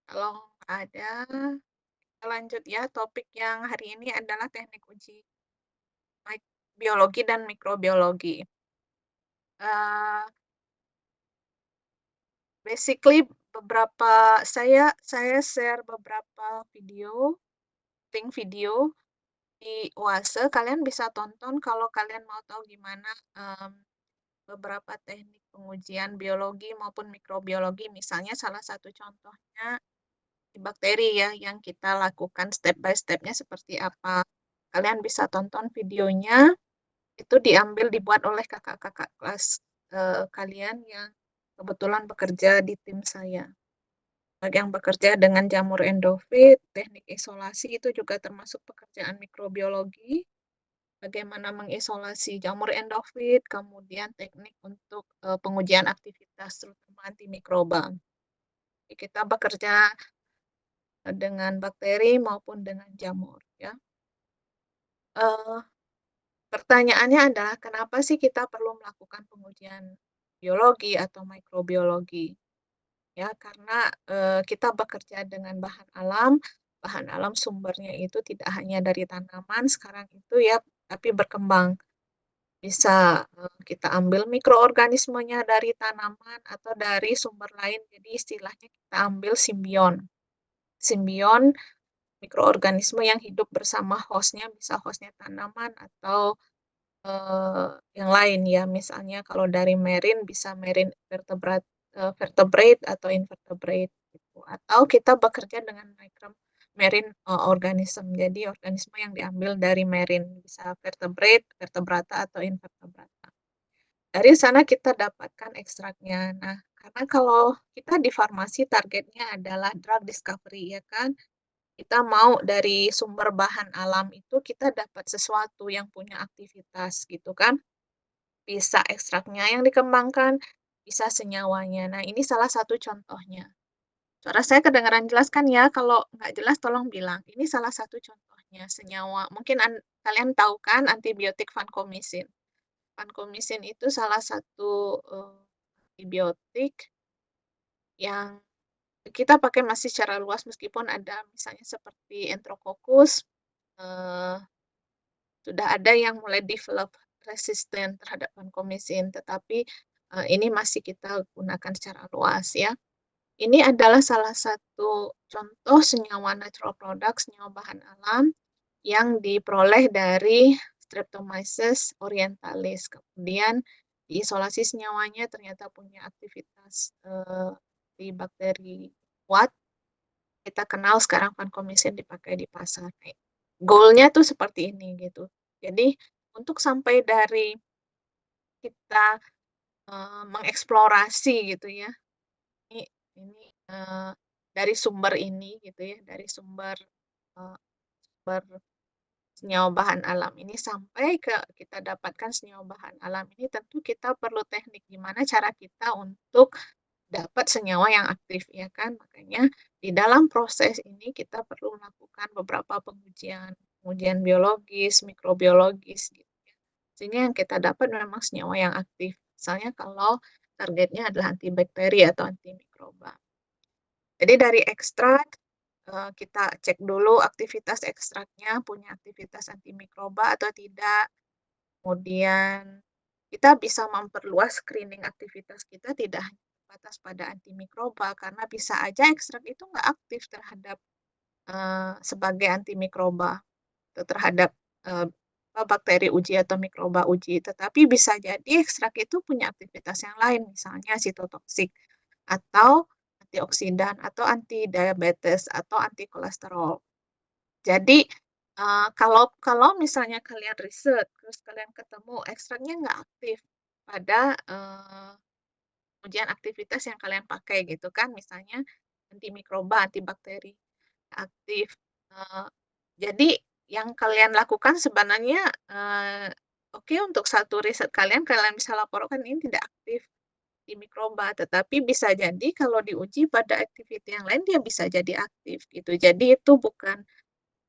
Kalau nggak ada, kita lanjut ya, topik yang hari ini adalah teknik uji biologi dan mikrobiologi. Eee, Basically saya share beberapa link video di Oase, kalian bisa tonton kalau kalian mau tahu gimana, beberapa teknik pengujian biologi maupun mikrobiologi. Misalnya salah satu contohnya di bakteri ya, yang kita lakukan step by step-nya seperti apa. Kalian bisa tonton videonya, itu dibuat oleh kakak-kakak kelas, kalian yang kebetulan bekerja di tim saya. Bagi yang bekerja dengan jamur endofit, teknik isolasi itu juga termasuk pekerjaan mikrobiologi, bagaimana mengisolasi jamur endofit, kemudian teknik untuk, pengujian aktivitas terutama antimikroba. Kita bekerja dengan bakteri maupun dengan jamur ya. Eee, Pertanyaannya adalah kenapa sih kita perlu melakukan pengujian biologi atau mikrobiologi? Ya karena, kita bekerja dengan bahan alam sumbernya itu tidak hanya dari tanaman sekarang itu ya, tapi berkembang. Bisa, kita ambil mikroorganismenya dari tanaman atau dari sumber lain, jadi istilahnya kita ambil simbion. Simbion mikroorganisme yang hidup bersama host-nya, bisa host-nya tanaman atau, yang lain ya, misalnya kalau dari marine bisa marine vertebrate atau invertebrate gitu, atau kita bekerja dengan marine, organism. Jadi organisme yang diambil dari marine, bisa vertebrate, vertebrata, atau invertebrata. Dari sana kita dapatkan ekstraknya. Nah, karena kalau kita di farmasi targetnya adalah drug discovery ya kan, kita mau dari sumber bahan alam itu kita dapat sesuatu yang punya aktivitas gitu kan. Bisa ekstraknya yang dikembangkan, bisa senyawanya. Nah, ini salah satu contohnya. Suara saya kedengaran jelas kan ya? Kalau nggak jelas tolong bilang. Ini salah satu contohnya, senyawa. Mungkin kalian tahu kan antibiotik vancomycin. Vancomycin itu salah satu, antibiotik yang kita pakai masih secara luas meskipun ada misalnya seperti Enterococcus, eee, sudah ada yang mulai develop resisten terhadap vancomycin, tetapi, ini masih kita gunakan secara luas ya. Ini adalah salah satu contoh senyawa natural product, senyawa bahan alam yang diperoleh dari Streptomyces orientalis. Kemudian diisolasi senyawanya ternyata punya aktivitas, di bakteri kuat. Kita kenal sekarang vancomycin dipakai di pasar. Goal-nya tuh seperti ini gitu. Jadi untuk sampai dari kita, mengeksplorasi gitu ya, ini ini, dari sumber ini gitu ya, dari sumber, sumber senyawa bahan alam ini sampai ke kita dapatkan senyawa bahan alam ini tentu kita perlu teknik gimana cara kita untuk dapat senyawa yang aktif ya kan. Makanya di dalam proses ini kita perlu melakukan beberapa pengujian, pengujian biologis, mikrobiologis gitu ya. Sehingga yang kita dapat memang senyawa yang aktif. Misalnya kalau targetnya adalah antibakteri atau antimikroba. Jadi dari ekstrak, kita cek dulu aktivitas ekstraknya, punya aktivitas antimikroba atau tidak. Kemudian kita bisa memperluas screening aktivitas kita tidak hanya terbatas pada antimikroba, karena bisa aja ekstrak itu nggak aktif terhadap, sebagai antimikroba, atau terhadap, bakteri uji atau mikroba uji. Tetapi bisa jadi ekstrak itu punya aktivitas yang lain, misalnya sitotoksik, atau antioksidan, atau anti diabetes, atau anti kolesterol. Jadi, kalau kalau misalnya kalian riset, terus kalian ketemu ekstraknya nggak aktif pada, ujian aktivitas yang kalian pakai gitu kan, misalnya antimikroba, antibakteri, aktif, eee, jadi yang kalian lakukan sebenarnya, oke untuk satu riset kalian, kalian bisa laporkan ini tidak aktif di mikroba, tetapi bisa jadi kalau diuji pada activity yang lain dia bisa jadi aktif gitu. Jadi itu bukan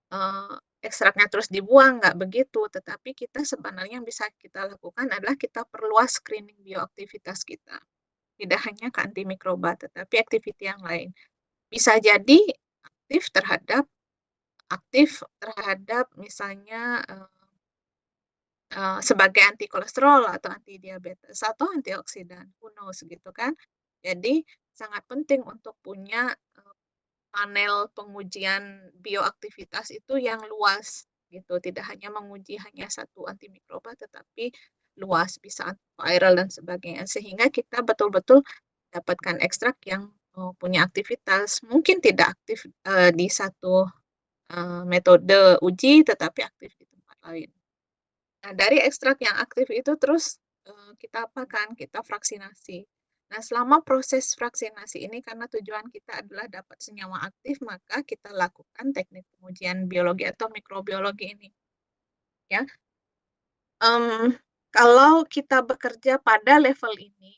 Eee, ekstraknya terus dibuang, nggak begitu, tetapi kita sebenarnya yang bisa kita lakukan adalah kita perluas screening bioaktivitas kita. Tidak hanya ke antimikroba, tetapi activity yang lain. Bisa jadi aktif terhadap misalnya, sebagai anti kolesterol atau anti diabetes atau antioksidan, who knows gitu kan. Jadi sangat penting untuk punya, panel pengujian bioaktivitas itu yang luas gitu, tidak hanya menguji hanya satu antimikroba tetapi luas, bisa antiviral dan sebagainya, sehingga kita betul-betul dapatkan ekstrak yang, punya aktivitas. Mungkin tidak aktif, di satu, metode uji, tetapi aktif di tempat lain. Nah, dari ekstrak yang aktif itu terus, kita apakan, kita fraksinasi. Nah, selama proses fraksinasi ini karena tujuan kita adalah dapat senyawa aktif, maka kita lakukan teknik pengujian biologi atau mikrobiologi ini, ya. Kalau kita bekerja pada level ini,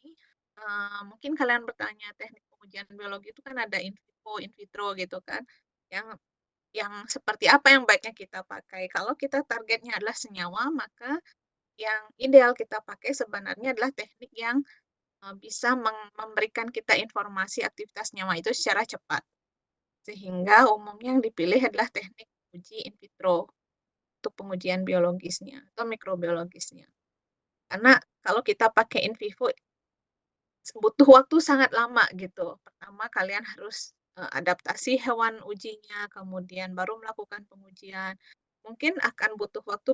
mungkin kalian bertanya teknik pengujian biologi itu kan ada in vivo, in vitro gitu kan, yang seperti apa yang baiknya kita pakai. Kalau kita targetnya adalah senyawa, maka yang ideal kita pakai sebenarnya adalah teknik yang, bisa memberikan kita informasi aktivitas senyawa itu secara cepat. Sehingga umumnya yang dipilih adalah teknik uji in vitro untuk pengujian biologisnya atau mikrobiologisnya. Karena kalau kita pakai in vivo butuh waktu sangat lama gitu. Pertama kalian harus, adaptasi hewan ujinya, kemudian baru melakukan pengujian. Mungkin akan butuh waktu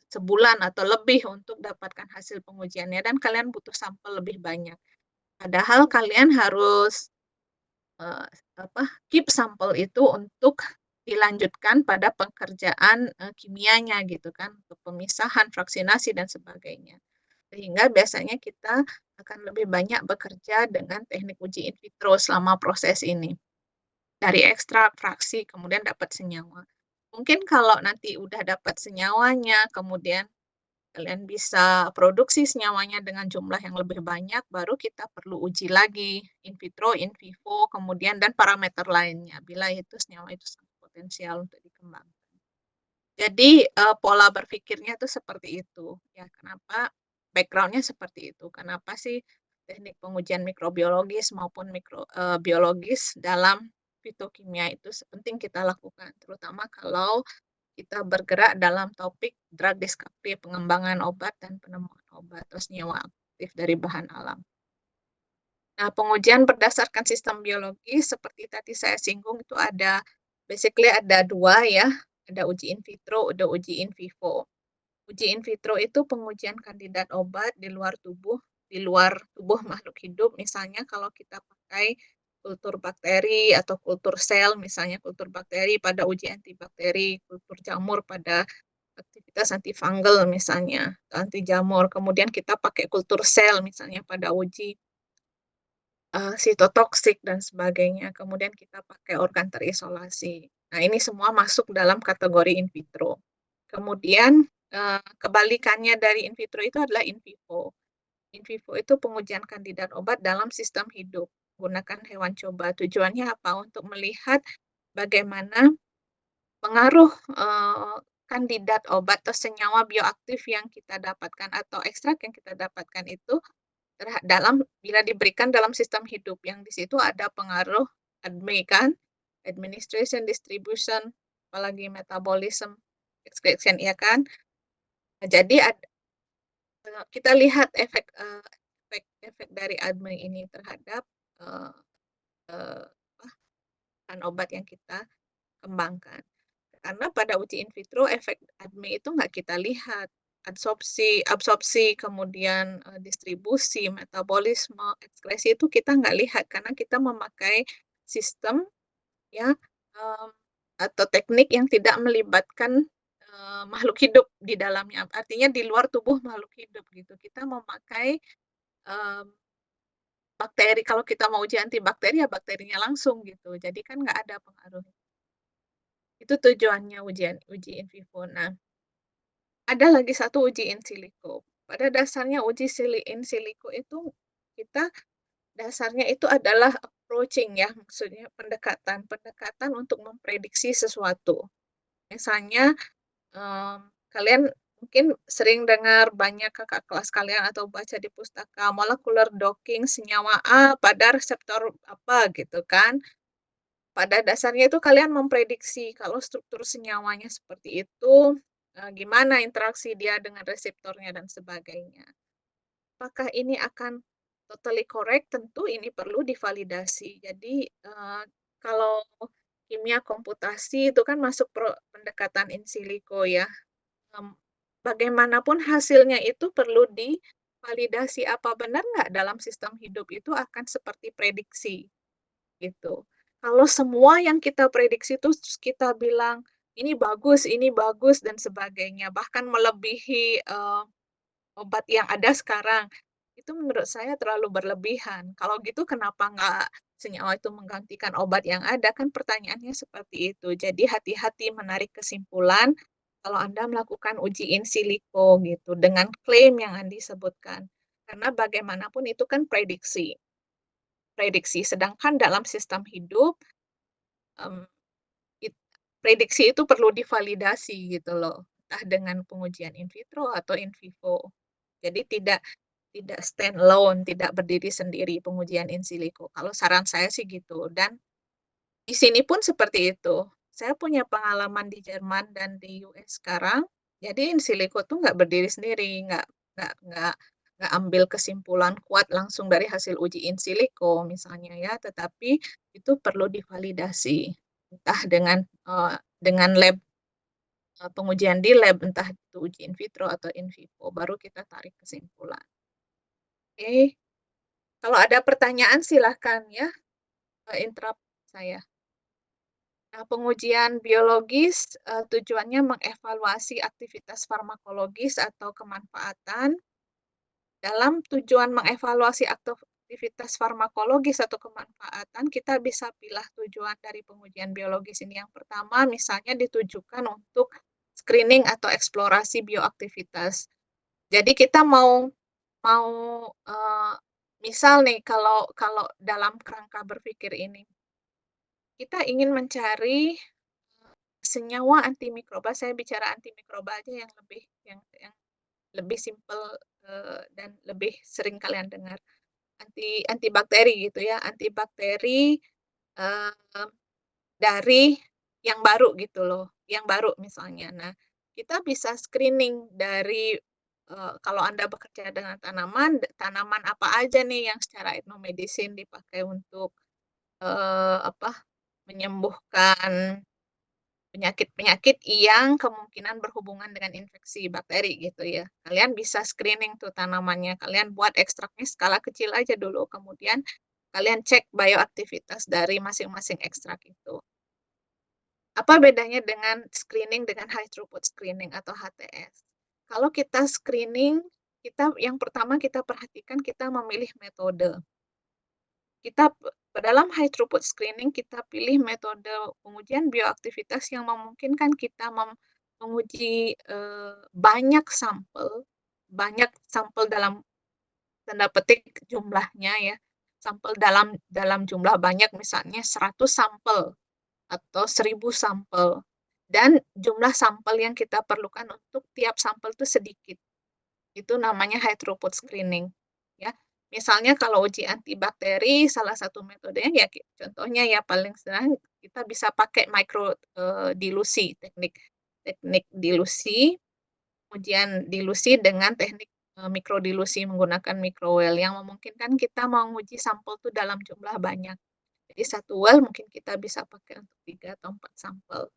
sebulan atau lebih untuk dapatkan hasil pengujiannya dan kalian butuh sampel lebih banyak. Padahal kalian harus, eee, keep sampel itu untuk dilanjutkan pada pekerjaan, kimianya gitu kan, untuk pemisahan, fraksinasi dan sebagainya. Sehingga biasanya kita akan lebih banyak bekerja dengan teknik uji in vitro selama proses ini. Dari ekstrak, fraksi, kemudian dapat senyawa. Mungkin kalau nanti udah dapat senyawanya, kemudian kalian bisa produksi senyawanya dengan jumlah yang lebih banyak, baru kita perlu uji lagi in vitro, in vivo, kemudian dan parameter lainnya, bila itu senyawa itu sangat potensial untuk dikembangkan. Jadi, pola berpikirnya tuh seperti itu, ya kenapa background-nya seperti itu, kenapa sih teknik pengujian mikrobiologis maupun biologis dalam fitokimia itu penting kita lakukan, terutama kalau kita bergerak dalam topik drug discovery, pengembangan obat dan penemuan obat atau senyawa aktif dari bahan alam. Nah, pengujian berdasarkan sistem biologi seperti tadi saya singgung itu basically ada 2 ya, ada uji in vitro, ada uji in vivo. Uji in vitro itu pengujian kandidat obat di luar tubuh makhluk hidup, misalnya kalau kita pakai kultur bakteri atau kultur sel, misalnya kultur bakteri pada uji antibakteri, kultur jamur pada aktivitas antifungal misalnya, anti jamur, kemudian kita pakai kultur sel misalnya pada uji sitotoksik dan sebagainya, kemudian kita pakai organ terisolasi. Nah, ini semua masuk dalam kategori in vitro. Kemudian, kebalikannya dari in vitro itu adalah in vivo. In vivo itu pengujian kandidat obat dalam sistem hidup, gunakan hewan coba. Tujuannya apa? Untuk melihat bagaimana pengaruh, kandidat obat atau senyawa bioaktif yang kita dapatkan atau ekstrak yang kita dapatkan itu bila diberikan dalam sistem hidup, yang di situ ada pengaruh ADME kan, administration, distribution, apalagi metabolism, excretion, ya kan. Nah, jadi kita lihat efek dari ADME ini terhadap, eee eee, apa, bahan obat yang kita kembangkan. Karena pada uji in vitro efek ADME itu nggak kita lihat, absorpsi, kemudian, distribusi, metabolisme, ekskresi itu kita nggak lihat karena kita memakai sistem ya, mmm, atau teknik yang tidak melibatkan, makhluk hidup di dalamnya, artinya di luar tubuh makhluk hidup gitu. Kita memakai, mmm, bakteri, kalau kita mau uji antibakteri ya bakterinya langsung gitu, jadi kan nggak ada pengaruh. Itu tujuannya uji in vivo. Nah, ada lagi satu uji in silico. Pada dasarnya in silico itu kita dasarnya itu adalah approaching ya, maksudnya pendekatan untuk memprediksi sesuatu. Misalnya, kalian mungkin sering dengar banyak kakak kelas kalian atau baca di pustaka molecular docking senyawa A pada reseptor apa gitu kan. pada dasarnya itu kalian memprediksi kalau struktur senyawanya seperti itu, gimana interaksi dia dengan reseptornya dan sebagainya. Apakah ini akan totally correct? Tentu ini perlu divalidasi. Jadi, kalau kimia komputasi itu kan masuk pendekatan in silico ya, mmm, bagaimanapun hasilnya itu perlu divalidasi, apa benar nggak dalam sistem hidup itu akan seperti prediksi, gitu. Kalau semua yang kita prediksi terus kita bilang, ini bagus, dan sebagainya, bahkan melebihi, obat yang ada sekarang, itu menurut saya terlalu berlebihan. Kalau gitu kenapa nggak senyawa itu menggantikan obat yang ada, kan pertanyaannya seperti itu. Jadi hati-hati menarik kesimpulan kalau Anda melakukan uji in silico gitu, dengan klaim yang Andi sebutkan. Karena bagaimanapun itu kan prediksi prediksi, sedangkan dalam sistem hidup, mmm, it prediksi itu perlu divalidasi gitu loh, entah dengan pengujian in vitro atau in vivo. Jadi tidak stand alone, tidak berdiri sendiri pengujian in silico. Kalau saran saya sih gitu, dan di sini pun seperti itu. Saya punya pengalaman di Jerman dan di US sekarang, jadi in silico tuh nggak berdiri sendiri, nggak ambil kesimpulan kuat langsung dari hasil uji in silico misalnya ya, tetapi itu perlu divalidasi, entah dengan lab, pengujian di lab, entah itu uji in vitro atau in vivo, baru kita tarik kesimpulan. Oke. Kalau ada pertanyaan silahkan ya, interrupt saya. Nah, pengujian biologis, tujuannya mengevaluasi aktivitas farmakologis atau kemanfaatan. Dalam tujuan mengevaluasi aktivitas farmakologis atau kemanfaatan, kita bisa pilih tujuan dari pengujian biologis ini. Yang pertama, misalnya ditujukan untuk screening atau eksplorasi bioaktivitas. Jadi kita mau, eee, misal nih kalau kalau dalam kerangka berpikir ini, kita ingin mencari senyawa antimikroba, saya bicara antimikroba aja yang lebih simpel, dan lebih sering kalian dengar, antibakteri gitu ya, antibakteri, eee, dari yang baru gitu loh, yang baru misalnya. Nah, kita bisa screening dari, kalau Anda bekerja dengan tanaman, tanaman apa aja nih yang secara etnomedicine dipakai untuk, apa, menyembuhkan penyakit-penyakit yang kemungkinan berhubungan dengan infeksi bakteri gitu ya. Kalian bisa screening tuh tanamannya, kalian buat ekstraknya skala kecil aja dulu, kemudian kalian cek bioaktivitas dari masing-masing ekstrak itu. Apa bedanya dengan screening dengan high throughput screening atau HTS? Kalau kita screening, kita yang pertama kita perhatikan kita memilih metode. Kita dalam high throughput screening kita pilih metode pengujian bioaktivitas yang memungkinkan kita menguji, banyak sampel dalam tanda petik jumlahnya ya, sampel dalam dalam jumlah banyak misalnya 100 sampel atau 1000 sampel, dan jumlah sampel yang kita perlukan untuk tiap sampel itu sedikit. Itu namanya high throughput screening, ya. Misalnya kalau uji antibakteri salah satu metodenya ya contohnya ya paling sederhana kita bisa pakai dilusi, teknik teknik dilusi, ujian dilusi dengan teknik, mikrodilusi menggunakan microwell yang memungkinkan kita menguji sampel tuh dalam jumlah banyak. Jadi satu well mungkin kita bisa pakai untuk 3 atau 4 sampel.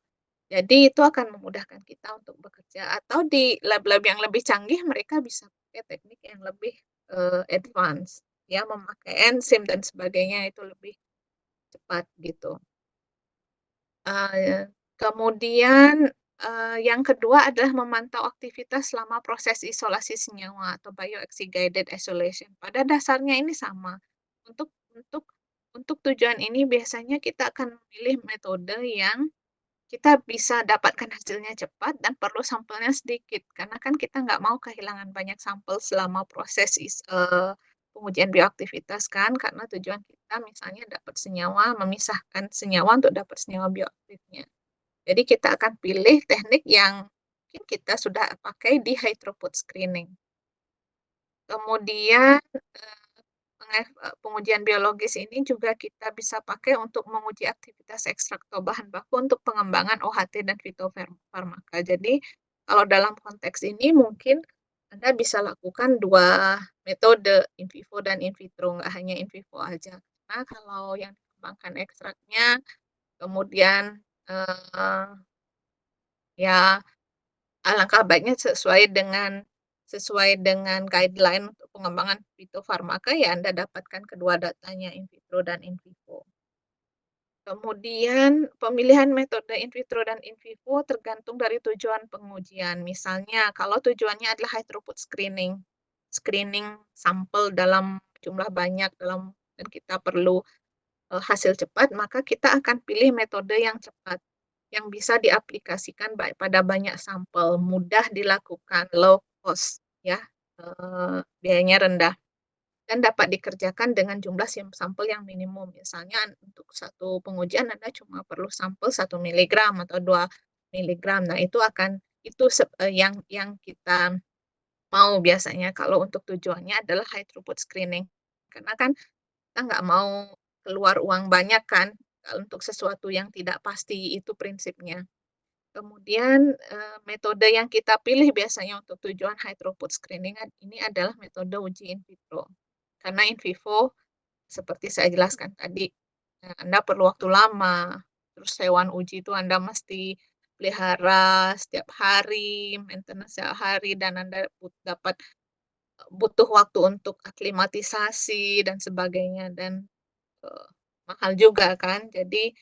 Jadi itu akan memudahkan kita untuk bekerja, atau di lab-lab yang lebih canggih mereka bisa pakai teknik yang lebih, advance, ya memakai enzim dan sebagainya itu lebih cepat gitu. Kemudian, yang kedua adalah memantau aktivitas selama proses isolasi senyawa atau bioaksi guided isolation. Pada dasarnya ini sama. Untuk untuk tujuan ini biasanya kita akan memilih metode yang kita bisa dapatkan hasilnya cepat dan perlu sampelnya sedikit, karena kan kita nggak mau kehilangan banyak sampel selama proses pengujian bioaktivitas kan, karena tujuan kita misalnya dapat senyawa, memisahkan senyawa untuk dapat senyawa bioaktifnya. Jadi kita akan pilih teknik yang mungkin kita sudah pakai di high throughput screening. Kemudian, pengujian biologis ini juga kita bisa pakai untuk menguji aktivitas ekstrak atau bahan baku untuk pengembangan OHT dan fitofarmaka. Jadi, kalau dalam konteks ini mungkin Anda bisa lakukan 2 metode, in vivo dan in vitro, nggak hanya in vivo aja. Karena kalau yang dikembangkan ekstraknya, kemudian, ya alangkah baiknya sesuai dengan guideline untuk pengembangan fitofarmaka, ya Anda dapatkan kedua datanya, in vitro dan in vivo. Kemudian pemilihan metode in vitro dan in vivo tergantung dari tujuan pengujian. Misalnya kalau tujuannya adalah high throughput screening, screening sampel dalam jumlah banyak dan kita perlu hasil cepat, maka kita akan pilih metode yang cepat, yang bisa diaplikasikan pada banyak sampel, mudah dilakukan, low cost ya, biayanya rendah, dan dapat dikerjakan dengan jumlah sampel yang minimum. Misalnya untuk satu pengujian Anda cuma perlu sampel 1 miligram atau 2 miligram. Nah, yang kita mau biasanya kalau untuk tujuannya adalah high throughput screening. Karena kan kita nggak mau keluar uang banyak kan, untuk sesuatu yang tidak pasti, itu prinsipnya. Kemudian, metode yang kita pilih biasanya untuk tujuan high throughput screening ini adalah metode uji in vitro. Karena in vivo seperti saya jelaskan tadi, Anda perlu waktu lama, terus hewan uji itu Anda mesti pelihara setiap hari, maintenance setiap hari, dan Anda butuh waktu untuk aklimatisasi dan sebagainya, dan mahal juga kan. Jadi,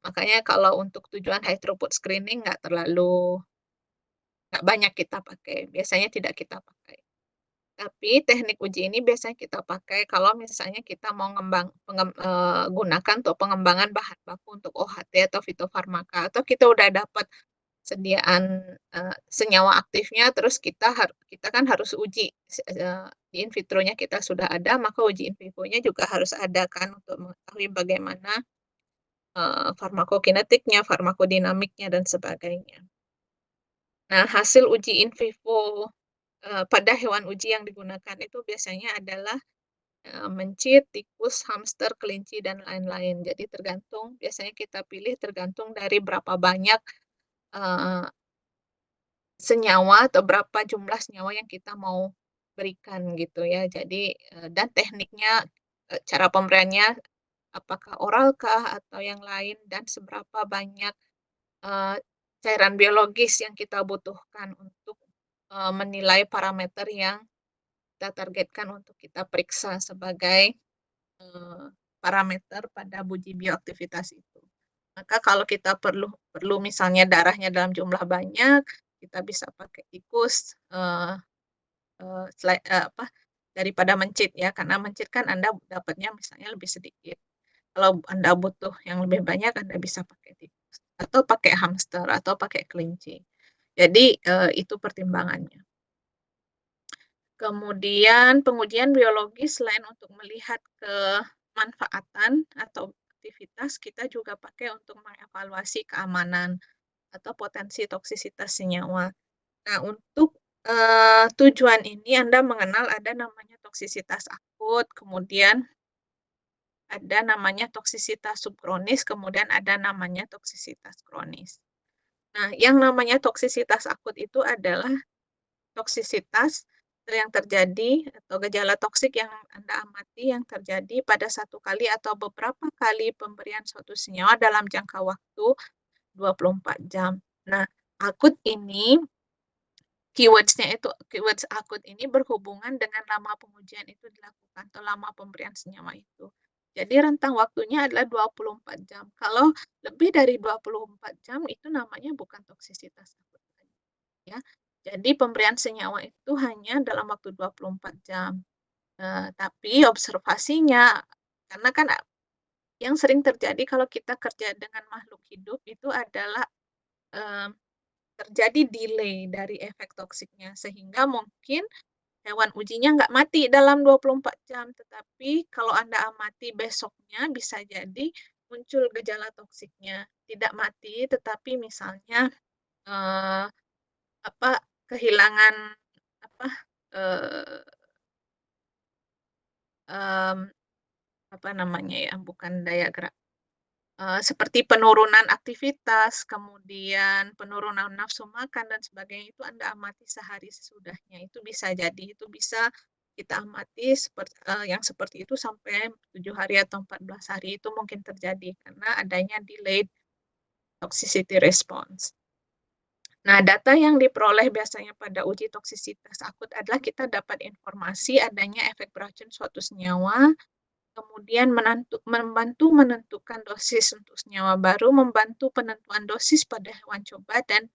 makanya kalau untuk tujuan high throughput screening nggak banyak kita pakai, biasanya tidak kita pakai. Tapi teknik uji ini biasanya kita pakai kalau misalnya kita mau gunakan untuk pengembangan bahan baku untuk OHT atau fitofarmaka, atau kita udah dapat sediaan, senyawa aktifnya, terus kita kan harus uji di in vitronya kita sudah ada, maka uji in vivonya juga harus ada kan untuk mengetahui bagaimana farmakokinetiknya, farmakodinamiknya, dan sebagainya. Nah, hasil uji in vivo pada hewan uji yang digunakan itu biasanya adalah mencit, tikus, hamster, kelinci, dan lain-lain. Jadi biasanya kita pilih tergantung dari berapa banyak eee, senyawa atau berapa jumlah senyawa yang kita mau berikan gitu ya. Jadi, dan tekniknya, cara pemberiannya apakah oral kah atau yang lain, dan seberapa banyak Eee, cairan biologis yang kita butuhkan untuk, menilai parameter yang kita targetkan untuk kita periksa sebagai, eee, parameter pada uji bioaktivitas itu. Maka kalau kita perlu perlu misalnya darahnya dalam jumlah banyak, kita bisa pakai tikus, eee eee, apa, daripada mencit ya, karena mencit kan Anda dapatnya misalnya lebih sedikit. Kalau Anda butuh yang lebih banyak, Anda bisa pakai tikus, atau pakai hamster, atau pakai kelinci. Jadi, itu pertimbangannya. Kemudian pengujian biologis selain untuk melihat kemanfaatan atau aktivitas, kita juga pakai untuk mengevaluasi keamanan atau potensi toksisitas senyawa. Nah, untuk, tujuan ini Anda mengenal ada namanya toksisitas akut, kemudian ada namanya toksisitas subkronis, kemudian ada namanya toksisitas kronis. Nah, yang namanya toksisitas akut itu adalah toksisitas yang terjadi atau gejala toksik yang Anda amati yang terjadi pada satu kali atau beberapa kali pemberian suatu senyawa dalam jangka waktu 24 jam. Nah, akut ini keywords akut ini berhubungan dengan lama pengujian itu dilakukan atau lama pemberian senyawa itu. Jadi rentang waktunya adalah 24 jam. Kalau lebih dari 24 jam itu namanya bukan toksisitas akut lagi, ya. Jadi pemberian senyawa itu hanya dalam waktu 24 jam. Tapi observasinya, karena kan yang sering terjadi kalau kita kerja dengan makhluk hidup itu adalah, eee terjadi delay dari efek toksiknya, sehingga mungkin hewan ujinya nggak mati dalam 24 jam, tetapi kalau Anda amati besoknya bisa jadi muncul gejala toksiknya. Tidak mati, tetapi misalnya, eee, apa, kehilangan apa, eee, mmm, apa namanya ya, bukan daya gerak, seperti penurunan aktivitas, kemudian penurunan nafsu makan dan sebagainya itu Anda amati sehari sesudahnya, itu bisa jadi, itu bisa kita amati yang seperti itu sampai 7 hari atau 14 hari itu mungkin terjadi karena adanya delayed toxicity response. Nah, data yang diperoleh biasanya pada uji toksisitas akut adalah kita dapat informasi adanya efek beracun suatu senyawa, kemudian membantu menentukan dosis untuk senyawa baru, membantu penentuan dosis pada hewan coba, dan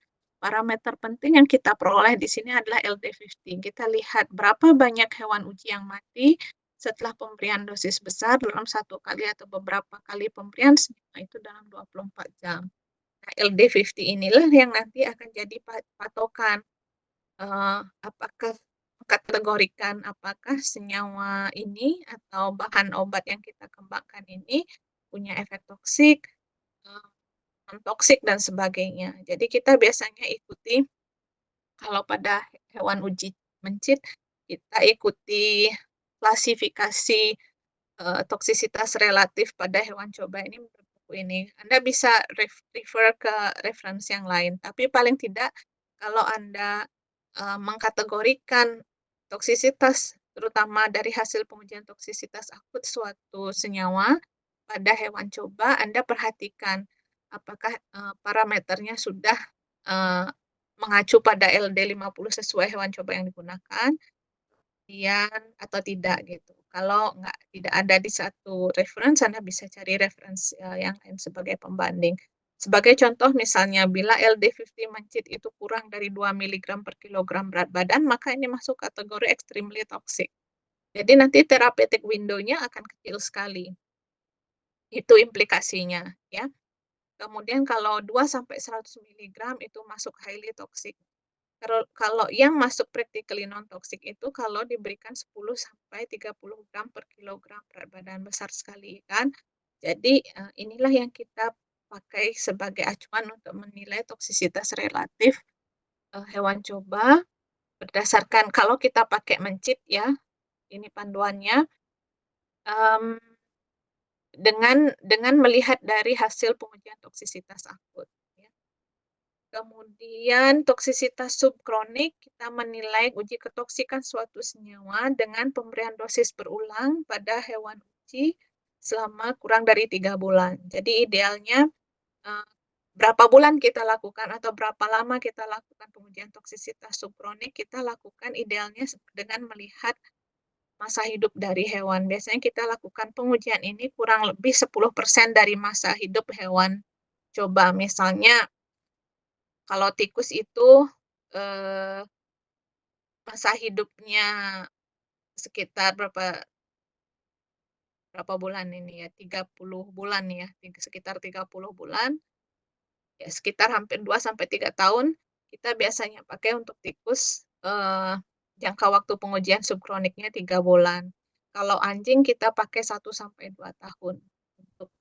parameter penting yang kita peroleh di sini adalah LD50. Kita lihat berapa banyak hewan uji yang mati setelah pemberian dosis besar dalam satu kali atau beberapa kali pemberian senyawa itu dalam 24 jam. Nah, LD50 inilah yang nanti akan jadi patokan, apakah mengkategorikan apakah senyawa ini atau bahan obat yang kita kembangkan ini punya efek toksik, eee, non toksik dan sebagainya. Jadi kita biasanya ikuti kalau pada hewan uji mencit, kita ikuti klasifikasi toksisitas relatif pada hewan coba ini menurut buku ini. Anda bisa refer ke referensi yang lain, tapi paling tidak kalau Anda, mengkategorikan toksisitas, terutama dari hasil pengujian toksisitas akut suatu senyawa pada hewan coba, Anda perhatikan apakah, parameternya sudah, eee, mengacu pada LD50 sesuai hewan coba yang digunakan, atau tidak gitu. Kalau tidak ada di satu referensi, Anda bisa cari referensi, yang lain sebagai pembanding. Sebagai contoh misalnya bila LD50 mencit itu kurang dari 2 miligram per kilogram berat badan, maka ini masuk kategori extremely toxic. Jadi nanti therapeutic window-nya akan kecil sekali. Itu implikasinya ya. Kemudian kalau 2 sampai 100 miligram itu masuk highly toxic. Kalau yang masuk practically non toxic itu kalau diberikan 10 sampai 30 gram per kilogram berat badan, besar sekali kan. Jadi, inilah yang kita pakai sebagai acuan untuk menilai toksisitas relatif, hewan coba berdasarkan kalau kita pakai mencit ya, ini panduannya, mmm, dengan melihat dari hasil pengujian toksisitas akut, ya. Kemudian toksisitas subkronik, kita menilai uji ketoksikan suatu senyawa dengan pemberian dosis berulang pada hewan uji selama kurang dari 3 bulan. Jadi idealnya, eee, berapa bulan kita lakukan atau berapa lama kita lakukan pengujian toksisitas subkronik, kita lakukan idealnya dengan melihat masa hidup dari hewan. Biasanya kita lakukan pengujian ini kurang lebih 10% dari masa hidup hewan coba. Misalnya kalau tikus itu, eee, masa hidupnya sekitar berapa bulan ini ya, 30 bulan ya, sekitar 30 bulan, ya sekitar hampir 2 sampai 3 tahun, kita biasanya pakai untuk tikus, jangka waktu pengujian subkroniknya 3 bulan. Kalau anjing kita pakai 1 sampai 2 tahun untuk,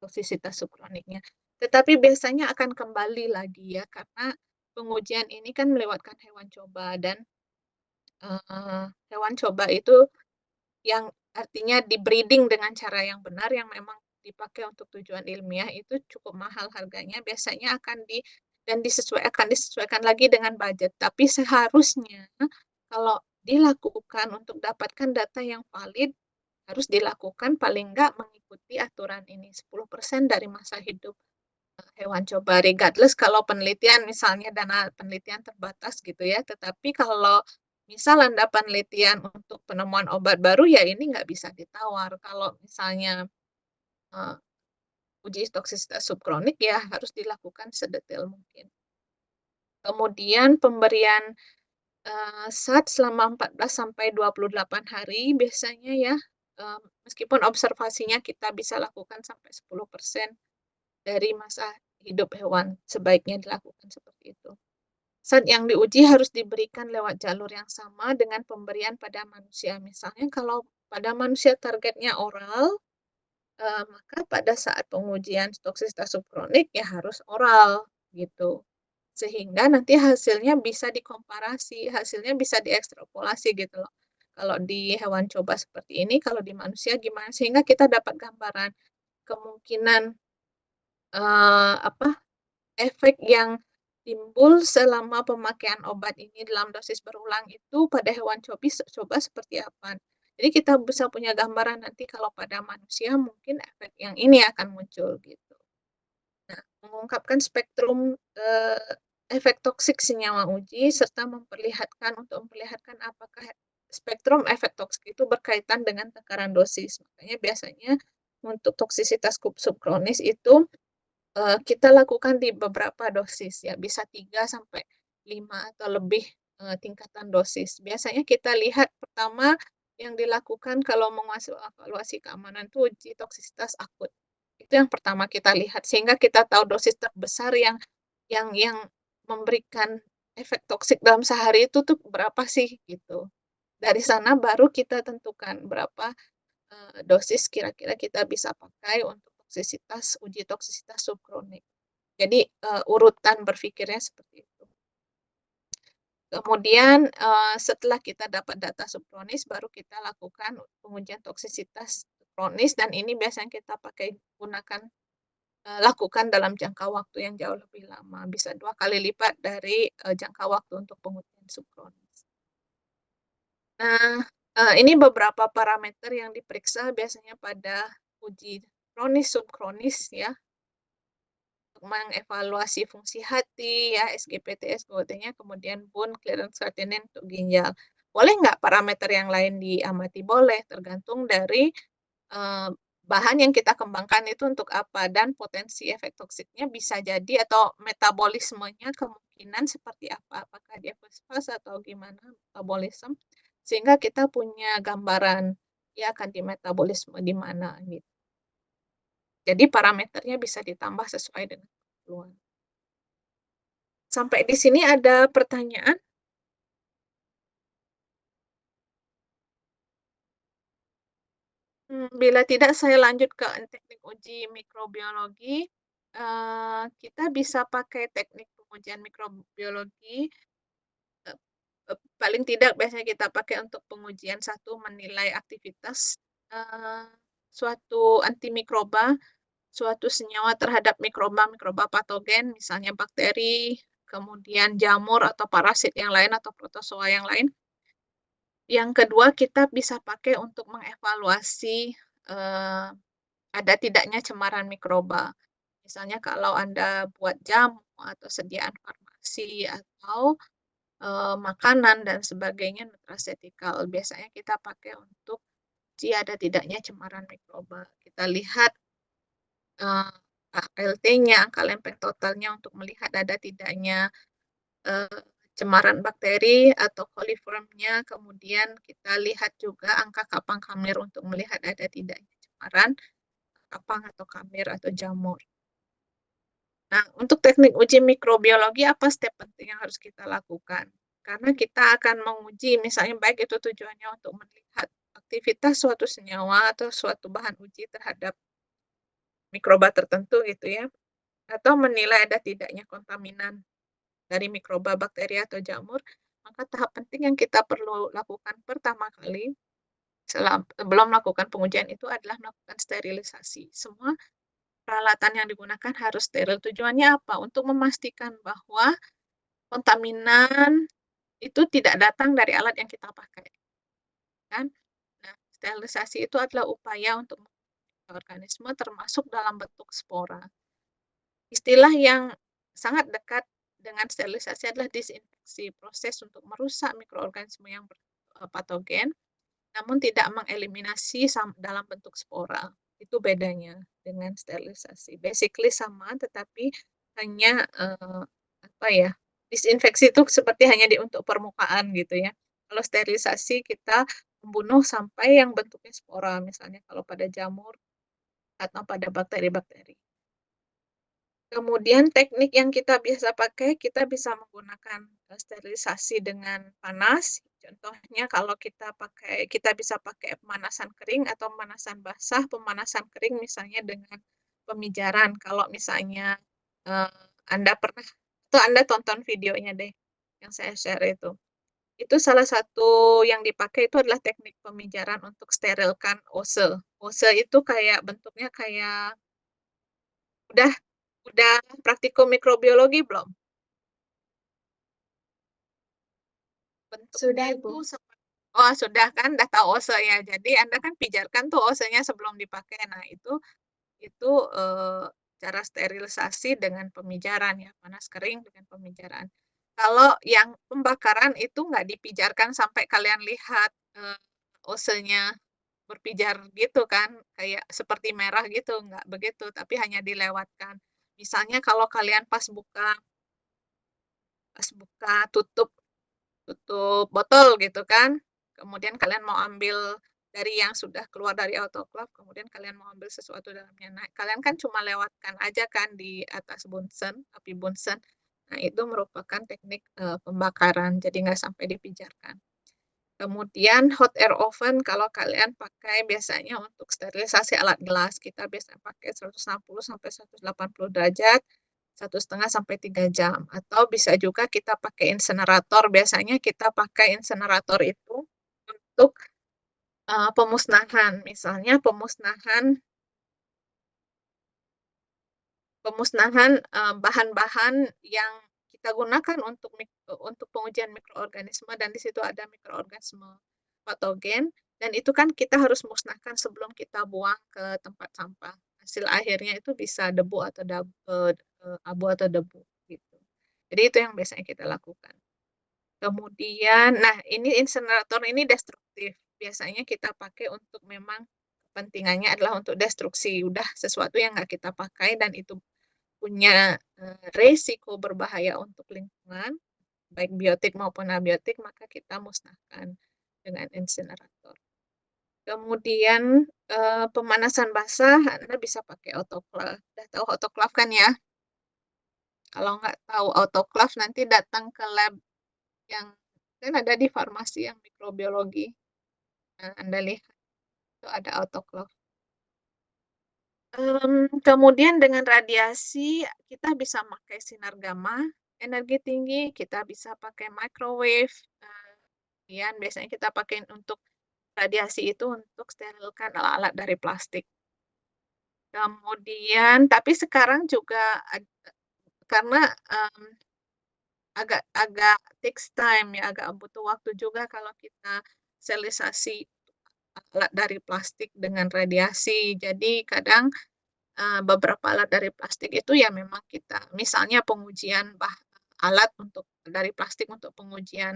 toksisitas subkroniknya. Tetapi biasanya akan kembali lagi ya, karena pengujian ini kan melewatkan hewan coba dan hewan coba itu yang artinya di-breeding dengan cara yang benar, yang memang dipakai untuk tujuan ilmiah itu cukup mahal harganya, biasanya akan disesuaikan lagi dengan budget. Tapi seharusnya kalau dilakukan untuk dapatkan data yang valid, harus dilakukan paling enggak mengikuti aturan ini, 10% dari masa hidup hewan coba, regardless kalau penelitian misalnya dana penelitian terbatas gitu ya, tetapi kalau misal Anda penelitian untuk penemuan obat baru, ya ini nggak bisa ditawar. Kalau misalnya, eee, uji toksisitas subkronik ya harus dilakukan sedetail mungkin. Kemudian pemberian, SAT selama 14 sampai 28 hari biasanya ya, meskipun observasinya kita bisa lakukan sampai 10% dari masa hidup hewan, sebaiknya dilakukan seperti itu. Zat yang diuji harus diberikan lewat jalur yang sama dengan pemberian pada manusia. Misalnya kalau pada manusia targetnya oral, maka pada saat pengujian toksisitas subkronik ya harus oral, gitu. Sehingga nanti hasilnya bisa dikomparasi, hasilnya bisa diekstrapolasi gitu loh. kalau di hewan coba seperti ini, kalau di manusia gimana, sehingga kita dapat gambaran kemungkinan, apa, efek yang timbul selama pemakaian obat ini dalam dosis berulang itu pada hewan coba seperti apa. Jadi kita bisa punya gambaran nanti kalau pada manusia mungkin efek yang ini akan muncul gitu. Nah, mengungkapkan spektrum, efek toksik senyawa uji serta memperlihatkan apakah spektrum efek toksik itu berkaitan dengan takaran dosis. Makanya biasanya untuk toksisitas subkronis itu kita lakukan di beberapa dosis ya, bisa 3 sampai 5 atau lebih, tingkatan dosis. Biasanya kita lihat pertama yang dilakukan kalau evaluasi keamanan itu uji toksisitas akut. Itu yang pertama kita lihat, sehingga kita tahu dosis terbesar yang memberikan efek toksik dalam sehari itu tuh berapa sih, gitu. Dari sana baru kita tentukan berapa dosis kira-kira kita bisa pakai untuk uji toksisitas subkronik. Jadi, urutan berpikirnya seperti itu. Kemudian, setelah kita dapat data subkronis, baru kita lakukan pengujian toksisitas kronis dan ini biasanya kita lakukan dalam jangka waktu yang jauh lebih lama, bisa 2 kali lipat dari, jangka waktu untuk pengujian subkronis. Nah, ini beberapa parameter yang diperiksa biasanya pada uji kronis, subkronis ya, untuk mengevaluasi fungsi hati ya, SGPT, SGOT-nya, kemudian bone clearance creatinine untuk ginjal. Boleh nggak parameter yang lain diamati? Boleh, tergantung dari, eee, bahan yang kita kembangkan itu untuk apa dan potensi efek toksiknya bisa jadi atau metabolismenya kemungkinan seperti apa, apakah dia fast atau gimana metabolisme, sehingga kita punya gambaran, dia akan di metabolisme di mana gitu. Jadi parameternya bisa ditambah sesuai dengan keperluan. Sampai di sini ada pertanyaan? Bila tidak saya lanjut ke teknik uji mikrobiologi, kita bisa pakai teknik pengujian mikrobiologi, eee paling tidak biasanya kita pakai untuk pengujian satu menilai aktivitas, eee, suatu antimikroba, suatu senyawa terhadap mikroba-mikroba patogen, misalnya bakteri, kemudian jamur atau parasit yang lain atau protozoa yang lain. Yang kedua, kita bisa pakai untuk mengevaluasi, ada tidaknya cemaran mikroba. Misalnya kalau Anda buat jamu atau sediaan farmasi atau, makanan dan sebagainya nutraceutical, biasanya kita pakai untuk uji ada tidaknya cemaran mikroba. Kita lihat, eee, ALT-nya, angka lempeng totalnya untuk melihat ada tidaknya Eee, cemaran bakteri atau coliformnya, kemudian kita lihat juga angka kapang kamir untuk melihat ada tidaknya cemaran kapang atau kamir atau jamur. Nah, untuk teknik uji mikrobiologi apa step penting yang harus kita lakukan? Karena kita akan menguji misalnya baik itu tujuannya untuk melihat aktivitas suatu senyawa atau suatu bahan uji terhadap mikroba tertentu gitu ya, atau menilai ada tidaknya kontaminan dari mikroba, bakteri, atau jamur, maka tahap penting yang kita perlu lakukan pertama kali sebelum melakukan pengujian itu adalah melakukan sterilisasi. Semua peralatan yang digunakan harus steril. Tujuannya apa? Untuk memastikan bahwa kontaminan itu tidak datang dari alat yang kita pakai, kan. Nah, sterilisasi itu adalah upaya untuk organisme termasuk dalam bentuk spora. Istilah yang sangat dekat dengan sterilisasi adalah disinfeksi, proses untuk merusak mikroorganisme yang patogen, namun tidak mengeliminasi dalam bentuk spora. Itu bedanya dengan sterilisasi. Basically sama, tetapi hanya, apa ya, disinfeksi itu seperti hanya untuk permukaan gitu ya. Kalau sterilisasi kita membunuh sampai yang bentuknya spora, misalnya kalau pada jamur atau pada bakteri-bakteri. Kemudian teknik yang kita biasa pakai, kita bisa menggunakan, sterilisasi dengan panas. Contohnya kalau kita bisa pakai pemanasan kering atau pemanasan basah. Pemanasan kering misalnya dengan pemijaran. Kalau misalnya, Anda pernah atau Anda tonton videonya deh, yang saya share itu. Itu salah satu yang dipakai itu adalah teknik pemijaran untuk sterilkan ose. Ose itu kayak bentuknya kayak udah udah praktikum mikrobiologi belum? Bentuknya Sudah, itu Ibu. oh sudah kan, udah tahu ose ya. Jadi Anda kan pijarkan tuh osenya sebelum dipakai. Nah itu, cara sterilisasi dengan pemijaran ya, panas kering dengan pemijaran. Kalau yang pembakaran itu nggak dipijarkan sampai kalian lihat, osenya berpijar gitu kan, kayak seperti merah gitu, nggak begitu, tapi hanya dilewatkan. Misalnya kalau kalian pas buka tutup tutup botol gitu kan, kemudian kalian mau ambil dari yang sudah keluar dari autoklaf, kemudian kalian mau ambil sesuatu dalamnya. Nah, kalian kan cuma lewatkan aja kan di atas bunsen, api bunsen. Nah, itu merupakan teknik, pembakaran, jadi nggak sampai dipijarkan. Kemudian hot air oven kalau kalian pakai biasanya untuk sterilisasi alat gelas, kita biasanya pakai 160 sampai 180 derajat, 1,5 sampai 3 jam. Atau bisa juga kita pakai insenerator, biasanya kita pakai insenerator itu untuk, pemusnahan. Misalnya pemusnahan Pemusnahan, bahan-bahan yang kita gunakan untuk pengujian mikroorganisme dan di situ ada mikroorganisme patogen dan itu kan kita harus musnahkan sebelum kita buang ke tempat sampah. Hasil akhirnya itu bisa debu atau abu atau debu gitu. Jadi itu yang biasanya kita lakukan. Kemudian, nah ini insenerator ini destruktif. Biasanya kita pakai untuk memang kepentingannya adalah untuk destruksi. Udah sesuatu yang nggak kita pakai dan itu punya, resiko berbahaya untuk lingkungan, baik biotik maupun abiotik, maka kita musnahkan dengan insinerator. Kemudian, pemanasan basah Anda bisa pakai autoklaf. Udah tahu autoklaf kan ya? Kalau nggak tahu autoklaf nanti datang ke lab yang kan ada di farmasi yang mikrobiologi. Nah, Anda lihat itu ada autoklaf. Kemudian dengan radiasi kita bisa pakai sinar gamma, energi tinggi, kita bisa pakai microwave, kemudian biasanya kita pakai untuk radiasi itu untuk sterilkan alat-alat dari plastik. Kemudian tapi sekarang juga karena, agak agak takes time ya, agak butuh waktu juga kalau kita sterilisasi alat dari plastik dengan radiasi. Jadi kadang beberapa alat dari plastik itu ya memang kita misalnya pengujian alat untuk dari plastik untuk pengujian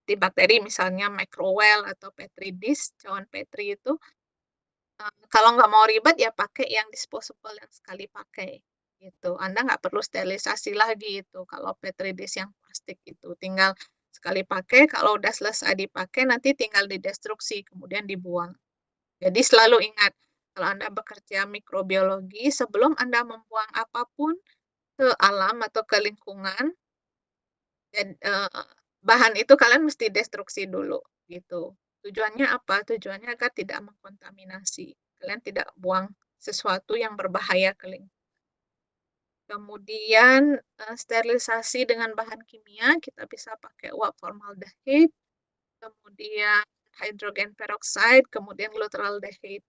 di bakteri misalnya microwell atau petri dish, cawan petri itu, kalau nggak mau ribet ya pakai yang disposable yang sekali pakai, gitu. Anda nggak perlu sterilisasi lagi itu kalau petri dish yang plastik itu, tinggal sekali pakai, kalau udah selesai dipakai nanti tinggal didestruksi kemudian dibuang. Jadi selalu ingat, kalau Anda bekerja mikrobiologi, sebelum Anda membuang apapun ke alam atau ke lingkungan, dan, bahan itu kalian mesti destruksi dulu, gitu. Tujuannya apa? Tujuannya agar tidak mengkontaminasi. Kalian tidak buang sesuatu yang berbahaya ke lingkungan. Kemudian, sterilisasi dengan bahan kimia, kita bisa pakai uap formaldehyde, kemudian hydrogen peroxide, kemudian glutaraldehyde.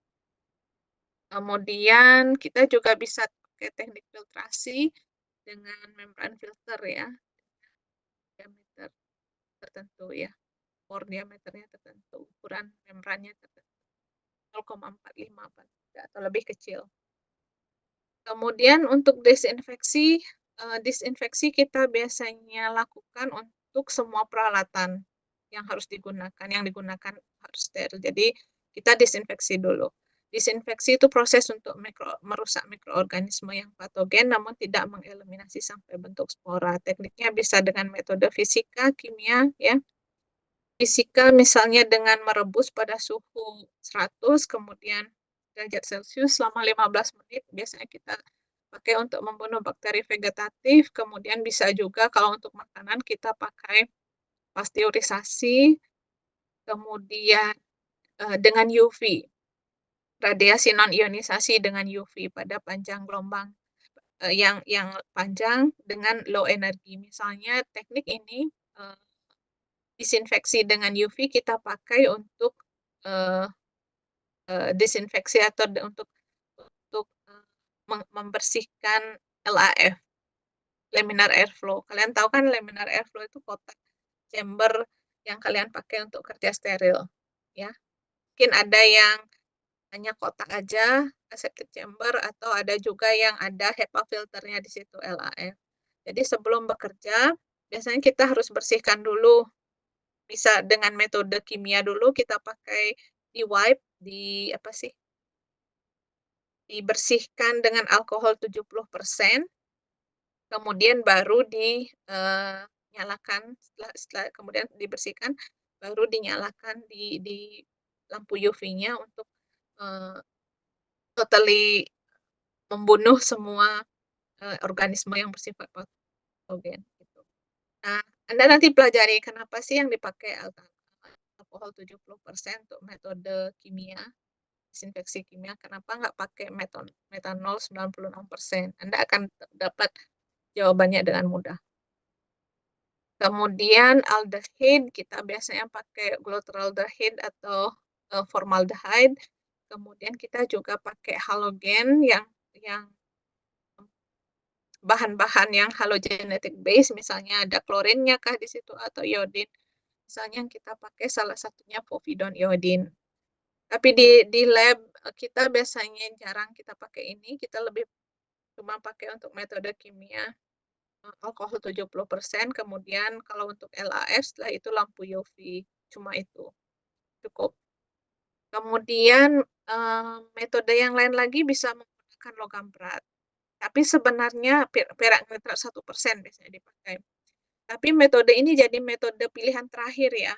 Kemudian kita juga bisa pakai teknik filtrasi dengan membran filter ya, diameter tertentu ya, pore diameternya tertentu, ukuran membrannya tertentu, 0,45 atau lebih kecil. Kemudian untuk desinfeksi, disinfeksi kita biasanya lakukan untuk semua peralatan yang digunakan harus steril. Jadi kita disinfeksi dulu. Disinfeksi itu proses untuk merusak mikroorganisme yang patogen namun tidak mengeliminasi sampai bentuk spora. Tekniknya bisa dengan metode fisika, kimia ya. Fisika misalnya dengan merebus pada suhu 100 kemudian derajat Celcius selama 15 menit biasanya kita pakai untuk membunuh bakteri vegetatif, kemudian bisa juga kalau untuk makanan kita pakai pasteurisasi, kemudian, dengan UV, radiasi non-ionisasi dengan UV pada panjang gelombang, yang panjang dengan low energi. Misalnya teknik ini, disinfeksi dengan UV kita pakai untuk, eee disinfeksi atau untuk membersihkan LAF, laminar airflow. Kalian tahu kan laminar airflow itu kotak chamber yang kalian pakai untuk kerja steril, ya. Mungkin ada yang hanya kotak aja, aseptic chamber, atau ada juga yang ada HEPA filternya di situ, LAF. Jadi sebelum bekerja, biasanya kita harus bersihkan dulu, bisa dengan metode kimia dulu, kita pakai di-wipe, apa sih, dibersihkan dengan alkohol 70%, kemudian baru nyalakan, setelah kemudian dibersihkan, baru dinyalakan di lampu UV-nya untuk, eee, totally membunuh semua, organisme yang bersifat patogen, gitu. Nah, Anda nanti pelajari kenapa sih yang dipakai alkohol 70% untuk metode kimia, desinfeksi kimia, kenapa nggak pakai metanol 96%. Anda akan dapat jawabannya dengan mudah. Kemudian aldehyde, kita biasanya pakai glutaraldehyde atau, formaldehyde. Kemudian kita juga pakai halogen yang bahan-bahan yang halogenetic base, misalnya ada klorinnya kah di situ atau iodin. Misalnya yang kita pakai salah satunya povidone iodine. Tapi di lab, kita biasanya jarang kita pakai ini, kita lebih cuma pakai untuk metode kimia, alkohol 70%, kemudian kalau untuk LAF setelah itu lampu UV, cuma itu, cukup. Kemudian, metode yang lain lagi bisa menggunakan logam berat, tapi sebenarnya perak nitrat 1% biasanya dipakai. Tapi metode ini jadi metode pilihan terakhir ya,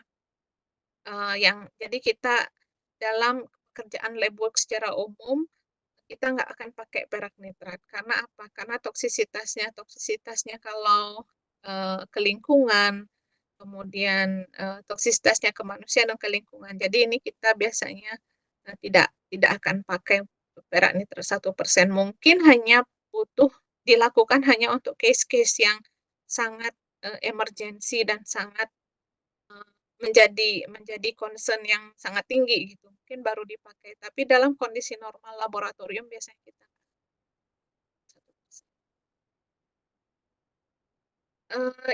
yang jadi kita dalam pekerjaan lab work secara umum, kita nggak akan pakai perak nitrat, karena apa? Karena toksisitasnya kalau, ke lingkungan, kemudian, toksisitasnya ke manusia dan ke lingkungan. Jadi ini kita biasanya, tidak akan pakai perak nitrat 1%, mungkin hanya butuh dilakukan hanya untuk case-case yang sangat, emergensi dan sangat, eee, menjadi concern yang sangat tinggi gitu, mungkin baru dipakai, tapi dalam kondisi normal laboratorium biasanya kita 1%.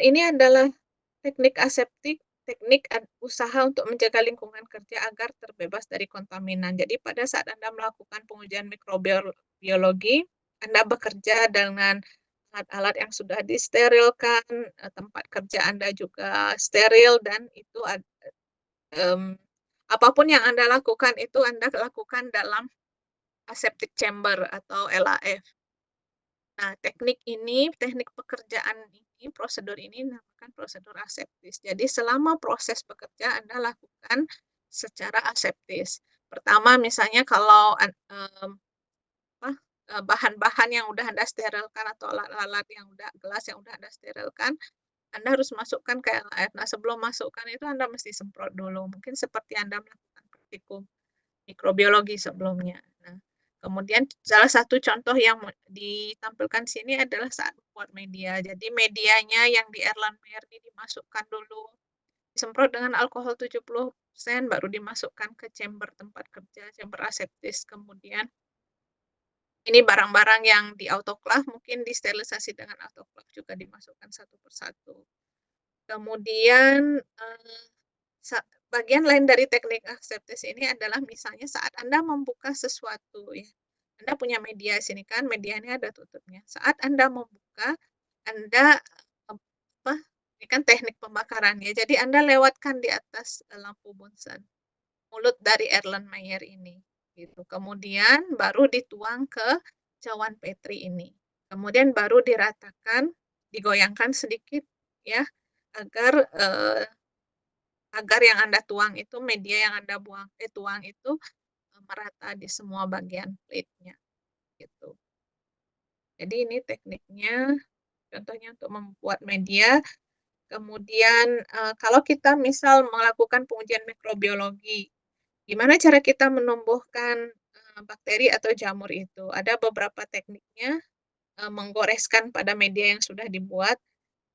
Ini adalah teknik aseptik, teknik usaha untuk menjaga lingkungan kerja agar terbebas dari kontaminan. Jadi pada saat Anda melakukan pengujian mikrobiologi, Anda bekerja dengan alat-alat yang sudah disterilkan, tempat kerja Anda juga steril, dan itu apa yang Anda lakukan itu Anda lakukan dalam aseptic chamber atau LAF. Nah, teknik pekerjaan ini, prosedur ini dinamakan prosedur aseptis. Jadi selama proses bekerja Anda lakukan secara aseptis. Pertama misalnya kalau apa, bahan-bahan yang udah Anda sterilkan atau alat-alat yang udah gelas yang udah Anda sterilkan, Anda harus masukkan ke LAF. Nah, sebelum masukkan itu Anda mesti semprot dulu, mungkin seperti Anda melakukan praktikum mikrobiologi sebelumnya. Nah, kemudian salah satu contoh yang ditampilkan sini adalah saat membuat media. Jadi medianya yang di Erlenmeyer ini dimasukkan dulu, disemprot dengan alkohol 70%, baru dimasukkan ke chamber tempat kerja, chamber aseptis. Kemudian ini barang-barang yang di autoclave mungkin disterilisasi dengan autoclave juga dimasukkan satu persatu. Kemudian, bagian lain dari teknik aseptis ini adalah misalnya saat Anda membuka sesuatu ya, Anda punya media sini kan, media ini ada tutupnya. Saat Anda membuka, Anda, apa, ini kan teknik pembakarannya, jadi Anda lewatkan di atas, lampu Bunsen, mulut dari Erlenmeyer ini, gitu. Kemudian baru dituang ke cawan Petri ini. Kemudian baru diratakan, digoyangkan sedikit ya, agar, agar yang Anda tuang itu, media yang Anda tuang itu, merata di semua bagian plate-nya, gitu. Jadi ini tekniknya, contohnya untuk membuat media. Kemudian, kalau kita misal melakukan pengujian mikrobiologi, gimana cara kita menumbuhkan, bakteri atau jamur itu? Ada beberapa tekniknya, menggoreskan pada media yang sudah dibuat.